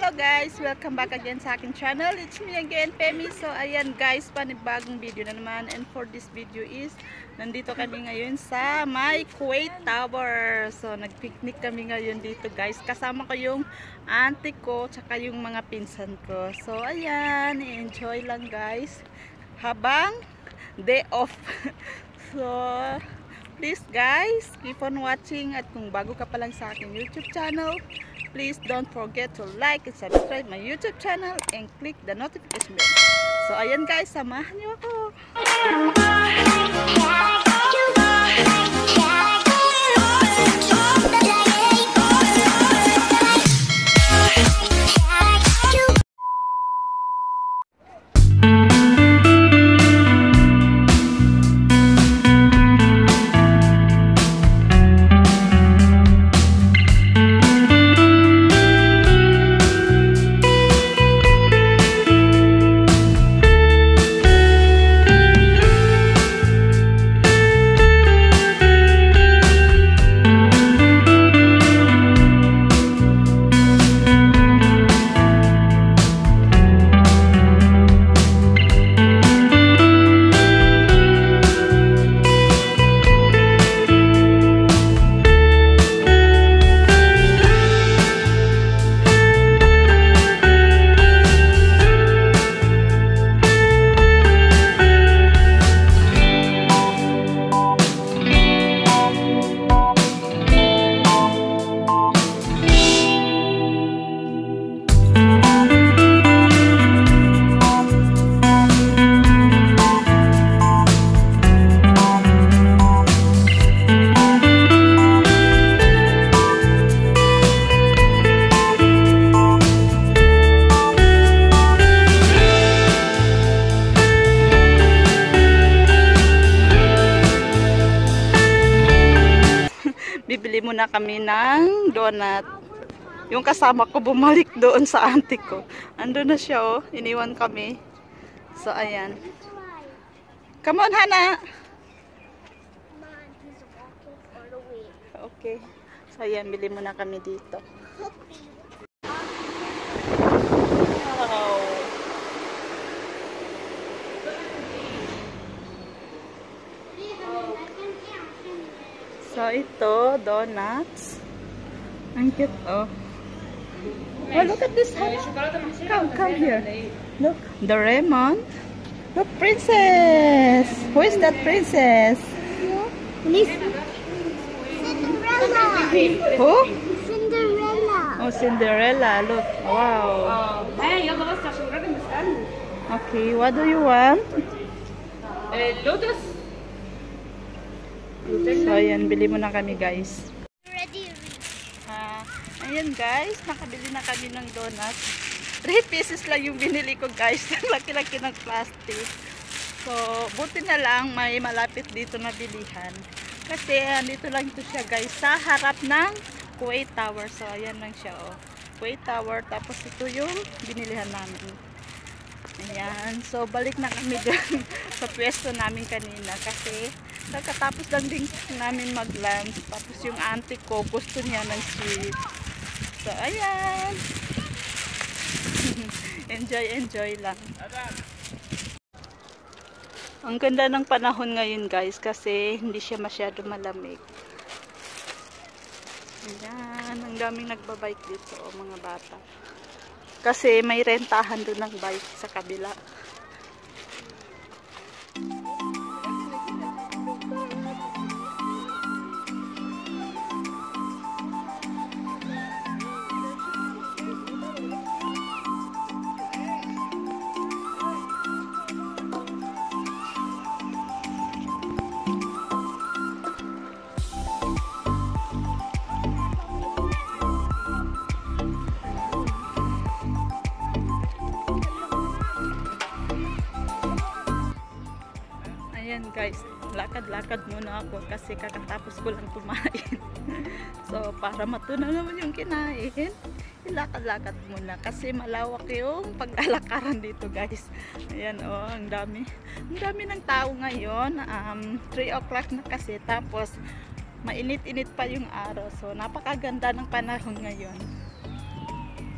Hello guys! Welcome back again sa aking channel. It's me again, Femi. So ayan guys, panibagong video na naman. And for this video is, nandito kami ngayon sa my Kuwait Tower. So nagpicnic kami ngayon dito guys. Kasama ko yung auntie ko, tsaka yung mga pinsan ko. So ayan, enjoy lang guys. Habang day off. So please guys, keep on watching. At kung bago ka pa lang sa aking YouTube channel, please don't forget to like and subscribe my YouTube channel and click the notification bell. So ayan guys, samahan niyo ako. Bibili muna kami ng donut. Yung kasama ko bumalik doon sa auntie ko. Ando na siya oh. Iniwan kami. So ayan. Come on Hana. Okay. So ayan, bili muna kami dito. Wow. So ito, donuts. Ang cute oh. Oh, look at this. Come here. Look, the Raymond. Look, princess. Who is that princess? Cinderella. Who? Cinderella. Oh, Cinderella. Look. Wow. Okay, what do you want? Lotus. So, ayan, bili muna kami, guys. Ready? Ayan, guys, nakabili na kami ng donuts. 3 pieces lang yung binili ko, guys. Laki-laki ng plastic. So, buti na lang may malapit dito na bilihan. Kasi, dito lang ito siya, guys, sa harap ng Kuwait Tower. So, ayan lang siya, oh. Kuwait Tower, tapos ito yung binilihan namin. Ayan. So, balik na kami dyan sa pwesto namin kanina. Kasi, nagkatapos lang din namin mag-lunch. Tapos yung auntie ko, gusto niya ng sweet. So, ayan. Enjoy lang. Ang ganda ng panahon ngayon, guys. Kasi, hindi siya masyado malamig. Ayan. Ang daming nagbabike dito, mga bata. Kasi may rentahan doon ng bike sa kabila. Ayan guys, lakad-lakad muna ako kasi kakatapos ko lang kumain. So para matunaw naman yung kinain, ilakad-lakad muna kasi malawak yung pag-alakaran dito guys. Ayan oh, ang dami ng tao ngayon. 3 o'clock na kasi, tapos mainit-init pa yung araw. So napakaganda ng panahon ngayon.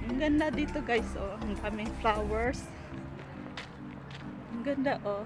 Ang ganda dito guys, oh. Ang daming flowers. Ang ganda, oh.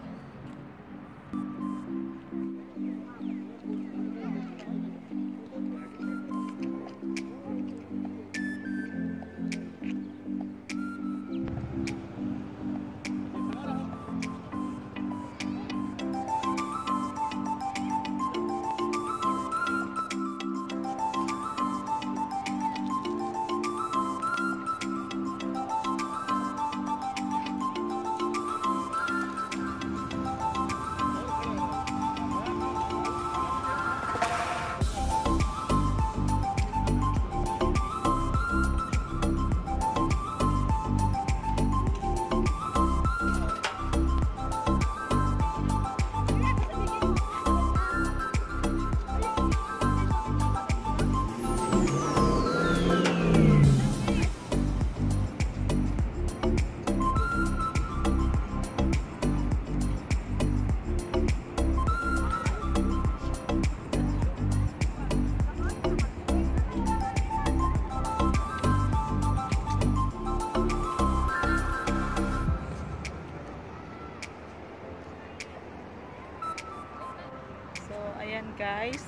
Guys,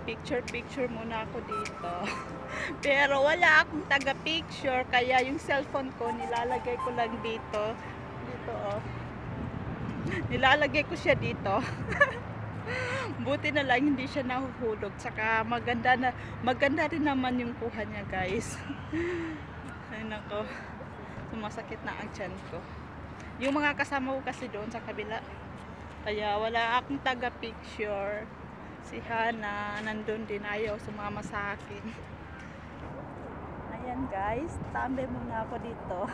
picture muna ako dito. Pero wala akong taga-picture, kaya yung cellphone ko nilalagay ko lang dito. Dito, oh. Nilalagay ko siya dito. Buti na lang hindi siya nahuhulog. Saka maganda rin naman yung kuha niya, guys. Ay nako, sumasakit na ang tiyan ko. Yung mga kasama ko kasi doon sa kabila, kaya wala akong taga-picture. Si Hana, nandun din, ayaw sumama sa akin. Ayan guys, tambay muna ako dito.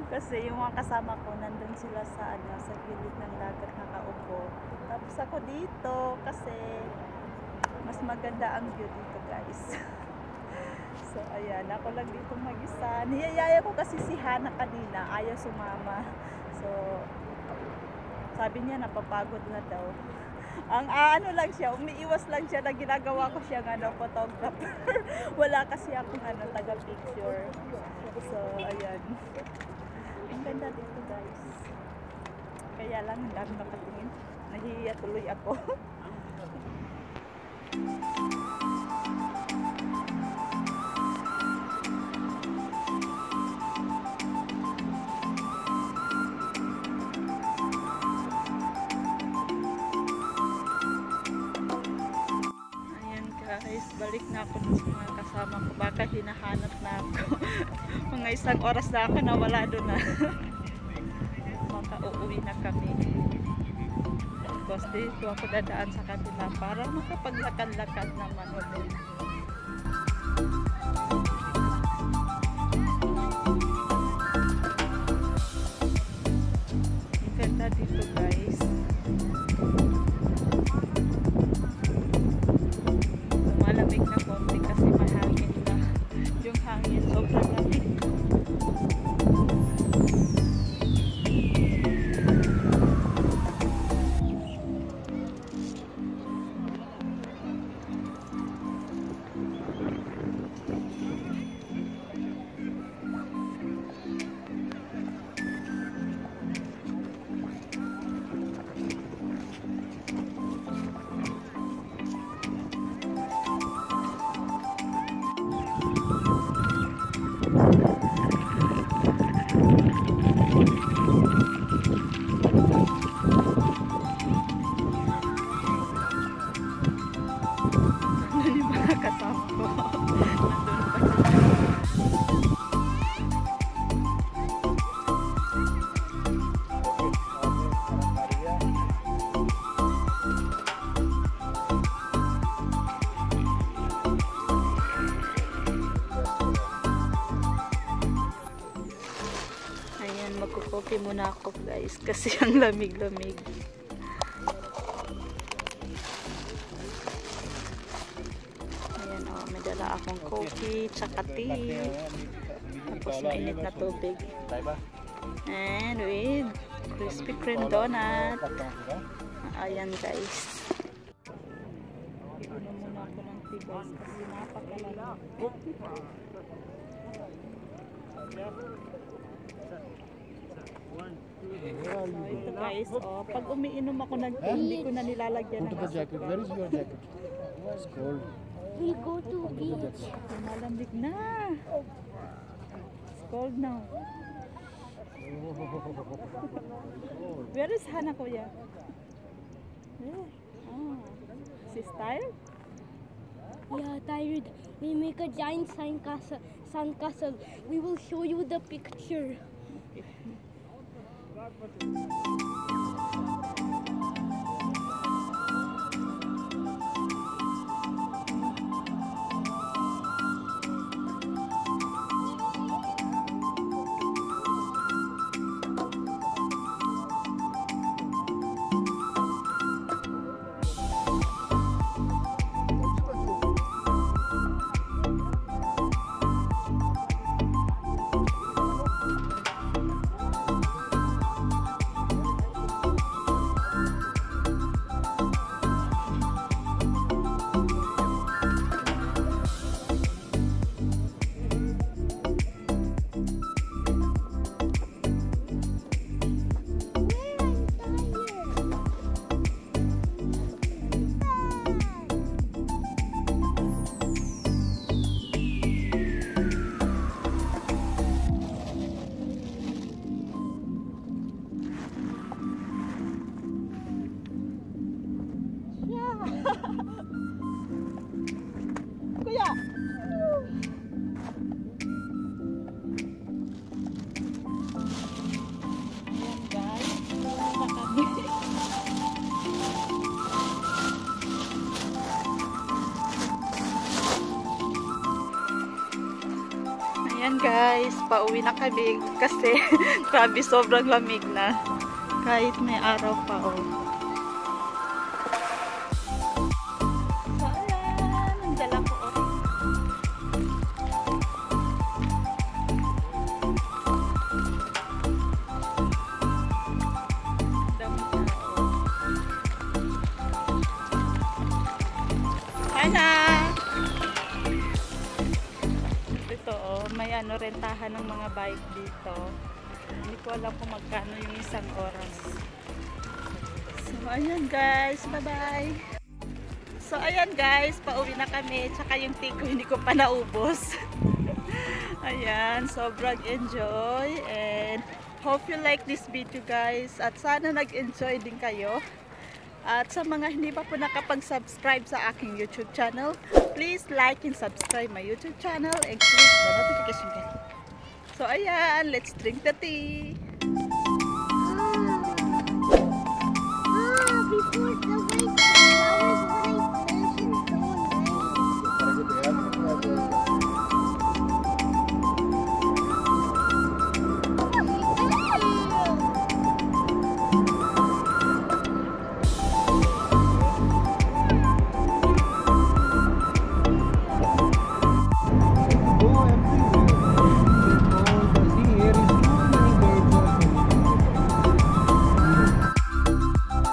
Kasi yung mga kasama ko, nandun sila sa gilid ng dagat nakaupo. Tapos ako dito, kasi mas maganda ang view dito guys. So ayan, ako lang dito mag-isa. Niyayaya ko kasi si Hana kanina, ayaw sumama. So, sabi niya napapagod na daw. Ang ano lang siya, umiiwas lang siya na ginagawa ko siya photographer. Wala kasi akong taga-picture. So, ayan. Ang ganda dito guys. Kaya lang, hindi ako nakatingin. Nahihiya tuloy ako. Guys, balik na ako dun sa mga kasama ko. Baka hinahanap na ako. Mga isang oras na ako nawala doon na. Baka uuwi na kami. Tapos dito ako dadaan sa kanila para makapaglakad-lakad naman ulit. Ang ganda dito guys. Malamig na konti kasi mahangin na. Yung hangin sobrang lamig. Kasama ko. Nandun pa sila. Ayan, magkukopi muna ako guys kasi ang lamig-lamig. Dala akong coffee, tsaka tea. Tapos mainit na tubig. And with crispy cream donut. Ayan guys. Iunom muna ako ng tea guys kasi napakalamig. guys. Oh, pag umiinom ako ng tea, hindi ko na nilalagyan Go ng to the jacket. Where is your jacket? It's cold. We go to beach. Malamig na. It's cold now. Where is Hana, kuya? Where? Ah, she's tired? Yeah, tired. We make a giant sandcastle. We will show you the picture. Kuya! Ayan guys, wala na kami. Ayan guys, pauwi na kami kasi grabe sobrang lamig na. Kahit may araw pa oh. So ayan, nagdala ko oh. Dami tao. Hana! Ito oh, may ano rentahan ng mga bike dito. Hindi ko alam kung magkano yung isang oras. So ayan guys, bye bye. So ayan guys, pauwi na kami. Tsaka yung tea ko hindi ko pa naubos. Ayan, sobrang enjoy and hope you like this video guys. At sana nag-enjoy din kayo. At sa mga hindi pa po nakapag-subscribe sa aking YouTube channel, please like and subscribe my YouTube channel and click the notification bell. So ayan, let's drink the tea. Before